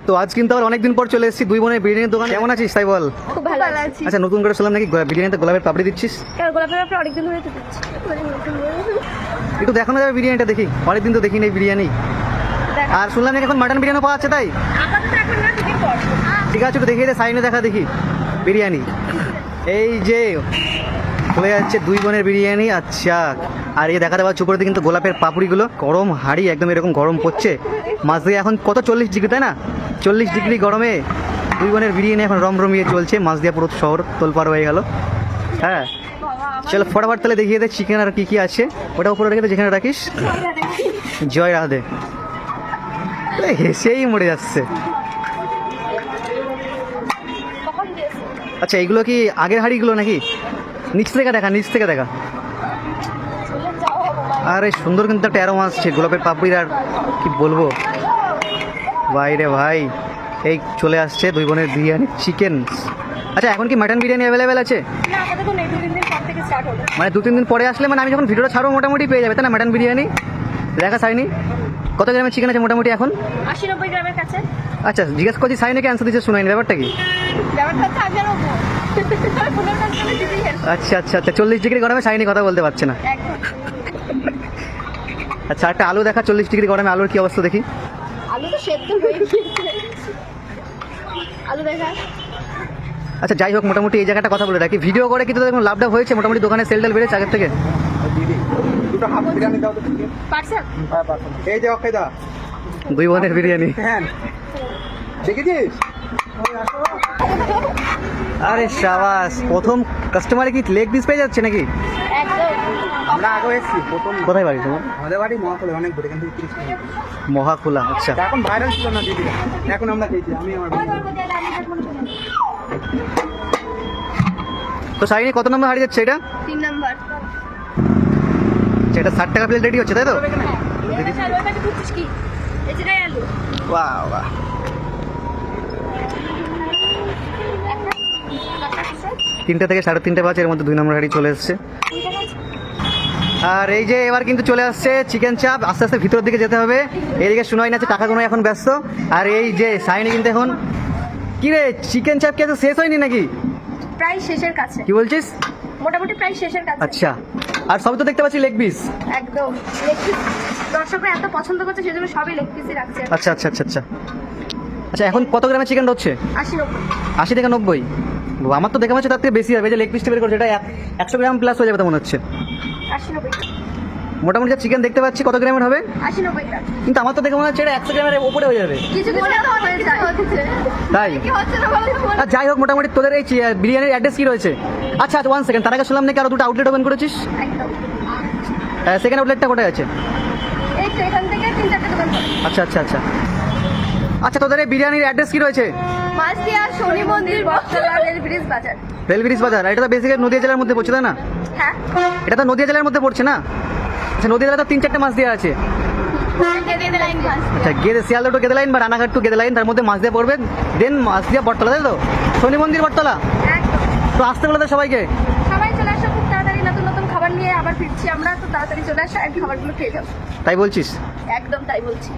তো আজ কিন্তু আবার অনেকদিন পর চলে এসেছি দুই বোনের বিরিয়ানির দোকান। কেমন আছিস তাই বল? খুব ভালো আছি। আচ্ছা, নতুন করে শুনলাম নাকি বিরিয়ানিতে গোলাপের পাপড়ি দিচ্ছিস? কারণ গোলাপের ব্যাপারে অনেকদিন ধরে তো দিচ্ছি। একটু দেখানো যাবে বিরিয়ানিটা, দেখি অনেকদিন তো দেখি নেই বিরিয়ানি। আর শুনলাম নাকি এখন মাটন বিরিয়ানি পাওয়া যাচ্ছে, তাই? আপাতত এখন না, দুদিন পর। ঠিক আছে, একটু দেখিয়ে দে, সাইনে দেখা দেখি বিরিয়ানি। এই যে খুলে যাচ্ছে দুই বোনের বিরিয়ানি। আচ্ছা, আর এই দেখাতে পাচ্ছ উপরে কিন্তু গোলাপের পাপড়িগুলো, গরম হাঁড়ি একদম এরকম গরম পড়ছে। মাছ দিয়ে এখন কত 40 ডিগ্রি, তাই না? 40 ডিগ্রি গরমে দুই বোনের বিরিয়ানি এখন রমরমিয়ে চলছে। মাছ দিয়ে পুরো শহর তোলপাড় হয়ে গেল। হ্যাঁ চলো ফটাফট তাহলে দেখিয়ে দে চিকেন আর কি কি আছে। ওটা উপরে রেখে দে যেখানে রাখিস। জয় রাধে। হেসেই মরে যাচ্ছে। আচ্ছা, এগুলো কি আগের হাঁড়িগুলো নাকি? নিচ থেকে দেখা, নিচ থেকে দেখা। আরে সুন্দর কিন্তু একটা অ্যারোমা আসছে গোলাপের পাপড়ির, আর কি বলবো বাইরে ভাই। এই চলে আসছে দুই বোনের বিরিয়ানি চিকেন। আচ্ছা, এখন কি মাটন বিরিয়ানি অ্যাভেলেবেল আছে? না, আপাতত নেই, 2-3 দিন পর থেকে স্টার্ট হলো। মানে 2-3 দিন পরে আসলে, মানে আমি যখন ভিডিওটা ছাড়বো মোটামুটি পেয়ে যাবে, তাই না? মাটন বিরিয়ানি দেখা সাইনি কত গ্রামের চিকেন আছে মোটামুটি এখন? 80-90 গ্রামের কাছে। আচ্ছা, জিজ্ঞেস করছি সাইনিকে অ্যান্সার দিচ্ছে, শুনাইনি ব্যাপারটা কি? ব্যাপারটা হচ্ছে আমি জানো আচ্ছা আচ্ছা আচ্ছা, 40 ডিগ্রি গরমে সাইনি কথা বলতে পারছে না। একদম। আচ্ছা, একটা আলু দেখা 40 ডিগ্রি গরমে, আলুর কি অবস্থা দেখি। আলু তো সেদ্ধ হয়ে গিয়েছে। আলু দেখা। আচ্ছা যাই হোক, মোটামুটি এই জায়গাটা কথা বলে রাখি, ভিডিও করে কিন্তু দেখুন লাভ ডাব হয়েছে মোটামুটি, দোকানে সেল টেল বেড়েছে আগের থেকে। পার্সেল। এই যে অক্ষয় দা, দুই বোনের বিরিয়ানি। হ্যাঁ দেখেছিস? আরে শাবাশ, প্রথম কাস্টমারে কি লেগ পিস পেয়ে যাচ্ছে নাকি? একদম। আমরা আগে এসেছি প্রথম। কোথায় বাড়ি তোমার? আমাদের বাড়ি মহাকুলে, অনেক দূরে, এখান থেকে 30 কিলোমিটার। মহাখোলা। আচ্ছা, এখন ভাইরাল ছিল না দিদিরা, এখন আমরা খেয়েছি, আমি আমার বন্ধু। তো সাইনি কত নম্বর হারিয়ে যাচ্ছে এটা? 3 নাম্বার। সেটা 60 টাকা প্লেট রেডি হচ্ছে, তাই তো? কি এটাই আলু। বাহ বাহ। তিনটে থেকে 3:30 বাজে, এর মধ্যে 2 নম্বর হাড়ি চলে এসছে। আর এই যে এবার কিন্তু চলে আসছে চিকেন চাপ। আস্তে আস্তে ভিতরের দিকে যেতে হবে। এদিকে শুনাই নাচ্ছে টাকা কোনো এখন ব্যস্ত। আর এই যে সাইনি কিন্তু এখন কি রে, চিকেন চাপ কি এত শেষ হয়নি নাকি? প্রায় শেষের কাছে। কি বলছিস? মোটামুটি প্রায় শেষের কাছে। আচ্ছা, আর সবই তো দেখতে পাচ্ছি লেগ পিস। একদম লেগ পিস। দর্শকরা এত পছন্দ করছে সেজন্য সবই লেগ পিসই রাখছে। আচ্ছা আচ্ছা আচ্ছা আচ্ছা আচ্ছা, এখন কত গ্রামের চিকেনটা হচ্ছে? 80-90। 80 থেকে 90। আমার তো দেখে মনে হচ্ছে তার থেকে বেশি হবে। যে লেগ পিসটা বের করছে এটা 100 গ্রাম প্লাস হয়ে যাবে তো মনে হচ্ছে। 80-90। মোটামুটি যা চিকেন দেখতে পাচ্ছি কত গ্রামের হবে? 80-90 গ্রাম। কিন্তু আমার তো দেখে মনে হচ্ছে এটা 100 গ্রামের ওপরে হয়ে যাবে। কিছু বলে তো হয়ে যায়। তাই? কি হচ্ছে না বলো তো। আর যাই হোক, মোটামুটি তোদের এই বিরিয়ানির অ্যাড্রেস কি রয়েছে? আচ্ছা আচ্ছা, 1 সেকেন্ড, তার আগে শুনলাম নাকি আরো 2টা আউটলেট ওপেন করেছিস। একদম। সেকেন্ড আউটলেটটা কোথায় আছে? এই তো এখান থেকে 3-4টা দোকান পড়ে। আচ্ছা আচ্ছা আচ্ছা আচ্ছা, তোদের এই বিরিয়ানির অ্যাড্রেস কি রয়েছে? মাছদিয়া শনি মন্দির বটতলা রেল ব্রিজ বাজার। রেল ব্রিজ বাজার। এটা তো বেসিক্যালি নদীয়া জেলার মধ্যে পড়ছে, তাই না? হ্যাঁ। এটা তো নদীয়া জেলার মধ্যে পড়ছে না? আচ্ছা, নদীয়া জেলা তো 3-4টে মাছ দেওয়া আছে। গেদে লাইন মাছ। আচ্ছা, শিয়ালদা টু গেদে লাইন বা রানাঘাট টু গেদে লাইন, তার মধ্যে মাছ দিয়ে পড়বে, দেন মাছ দিয়ে বটতলা, তাই তো? শনি মন্দির বটতলা। একদম। তো আসতে বলে তো সবাইকে। সবাই চলে আসো খুব তাড়াতাড়ি, নতুন নতুন খাবার নিয়ে আবার ফিরছি আমরা, তো তাড়াতাড়ি চলে আসো আর খাবারগুলো খেয়ে যাও। তাই বলছিস? একদম তাই বলছি।